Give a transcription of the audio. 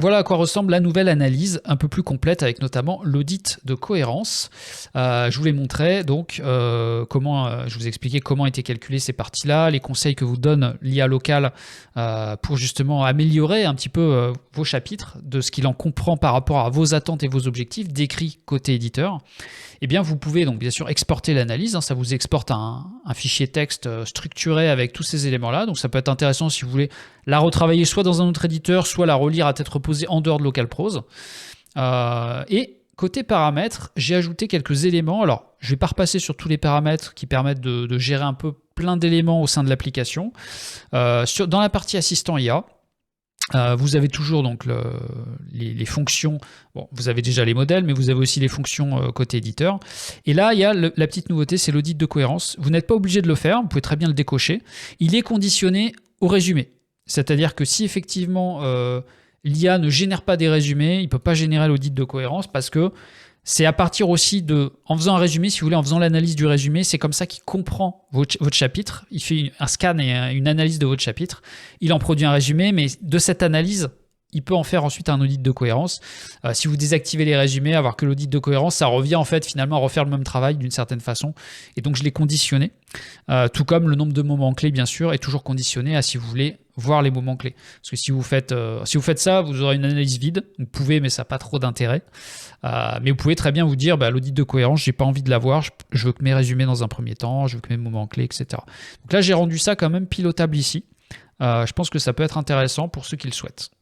Voilà à quoi ressemble la nouvelle analyse, un peu plus complète avec notamment l'audit de cohérence. Je vous les montrais donc je vous expliquais comment étaient calculées ces parties-là, les conseils que vous donne l'IA locale pour justement améliorer un petit peu vos chapitres, de ce qu'il en comprend par rapport à vos attentes et vos objectifs, décrits côté éditeur. Eh bien, vous pouvez donc bien sûr exporter l'analyse, ça vous exporte un fichier texte structuré avec tous ces éléments-là, donc ça peut être intéressant si vous voulez la retravailler soit dans un autre éditeur, soit la relire à tête reposée en dehors de Localprose. Et côté paramètres, j'ai ajouté quelques éléments. Alors, je ne vais pas repasser sur tous les paramètres qui permettent de gérer un peu plein d'éléments au sein de l'application. Dans la partie assistant IA, vous avez toujours donc les fonctions, bon, vous avez déjà les modèles, mais vous avez aussi les fonctions côté éditeur. Et là, il y a la petite nouveauté, c'est l'audit de cohérence. Vous n'êtes pas obligé de le faire, vous pouvez très bien le décocher. Il est conditionné au résumé. C'est-à-dire que si effectivement l'IA ne génère pas des résumés, il ne peut pas générer l'audit de cohérence parce que c'est à partir aussi en faisant un résumé, si vous voulez, en faisant l'analyse du résumé, c'est comme ça qu'il comprend votre chapitre. Il fait un scan et une analyse de votre chapitre. Il en produit un résumé, mais de cette analyse, il peut en faire ensuite un audit de cohérence. Si vous désactivez les résumés, avoir que l'audit de cohérence, ça revient en fait finalement à refaire le même travail d'une certaine façon. Et donc je l'ai conditionné. Tout comme le nombre de moments clés, bien sûr, est toujours conditionné à si vous voulez voir les moments clés. Parce que si vous faites ça, vous aurez une analyse vide. Vous pouvez, mais ça n'a pas trop d'intérêt. Mais vous pouvez très bien vous dire, l'audit de cohérence, j'ai pas envie de l'avoir. Je veux que mes résumés dans un premier temps, je veux que mes moments clés, etc. Donc là, j'ai rendu ça quand même pilotable ici. Je pense que ça peut être intéressant pour ceux qui le souhaitent.